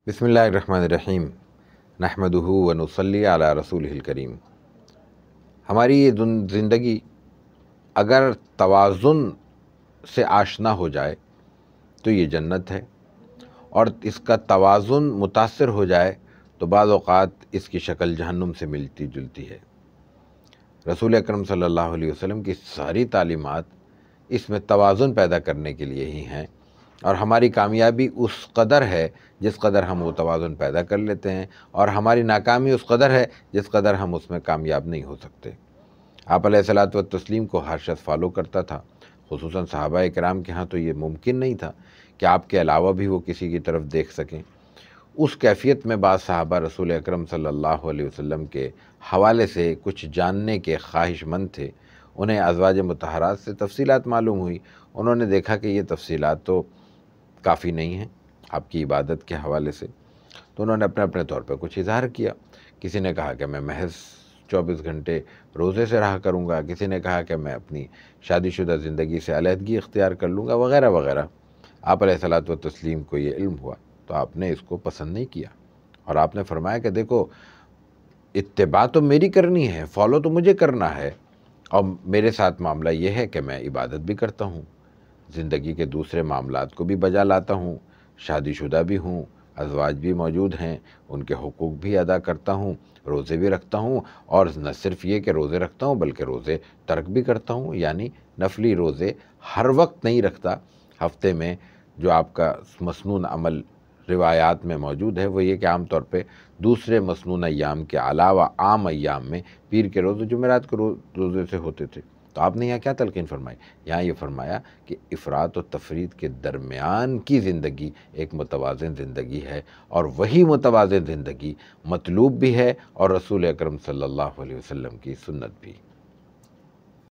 बिस्मिल्लाहिर्रहमानिर्रहीम नहमदुहु व नुसल्ली अला रसूलिहिल करीम। हमारी ये ज़िंदगी अगर तवाज़ुन से आशना हो जाए तो ये जन्नत है, और इसका तवाज़ुन मुतासिर हो जाए तो बाज़ औक़ात इसकी शक्ल जहन्नुम से मिलती जुलती है। रसूल अकरम सल्लल्लाहु अलैहि वसल्लम की सारी तालीमात इसमें तवाज़ुन पैदा करने के लिए ही हैं, और हमारी कामयाबी उस कदर है जिस कदर हम वो तवाज़ुन पैदा कर लेते हैं, और हमारी नाकामी उस कदर है जिस कदर हम उसमें कामयाब नहीं हो सकते। आप अलैहिस्सलातु व तस्लीम को हर शख्स फॉलो करता था, खुसूसन सहाबाए किराम के यहाँ तो ये मुमकिन नहीं था कि आपके अलावा भी वो किसी की तरफ देख सकें। उस कैफ़ियत में बाद सहाबा रसूल अकरम सल्लल्लाहु अलैहि वसल्लम के हवाले से कुछ जानने के ख्वाहिशमंद थे। उन्हें अज़वाज मुतहरात से तफसीलात मालूम हुई। उन्होंने देखा कि ये तफसीलात तो काफ़ी नहीं हैं आपकी इबादत के हवाले से, तो उन्होंने अपने अपने तौर पर कुछ इज़हार किया। किसी ने कहा कि मैं महज़ 24 घंटे रोज़े से रहा करूँगा, किसी ने कहा कि मैं अपनी शादीशुदा ज़िंदगी से अलहदगी इख्तियार कर लूँगा, वग़ैरह वग़ैरह। आप अलैहिस्सलातु व तस्लीम को ये इल्म हुआ तो आपने इसको पसंद नहीं किया, और आपने फरमाया कि देखो, इत्तिबा तो मेरी करनी है, फॉलो तो मुझे करना है, और मेरे साथ मामला ये है कि मैं इबादत भी करता हूँ, ज़िंदगी के दूसरे मामलात को भी बजा लाता हूँ, शादीशुदा भी हूँ, अज़वाज भी मौजूद हैं, उनके हुकूक भी अदा करता हूँ, रोज़े भी रखता हूँ, और न सिर्फ ये कि रोज़े रखता हूँ बल्कि रोज़े तर्क भी करता हूँ, यानी नफली रोज़े हर वक्त नहीं रखता। हफ़्ते में जो आपका मसनून अमल रिवायात में मौजूद है वो ये कि आम तौर पे दूसरे मसनून अय्याम के अलावा आम अय्याम में पीर के रोज़े जुमेरात के रोज़े से होते थे। तो आपने यहाँ क्या तलक़ीन फरमाई? यहाँ ये फरमाया कि इफ़रात और तफरीद के दरमियान की ज़िंदगी एक मुतवाज़िन ज़िंदगी है, और वही मुतवाज़िन ज़िंदगी मतलूब भी है और रसूल अकरम सल्लल्लाहु अलैहि वसल्लम की सुन्नत भी।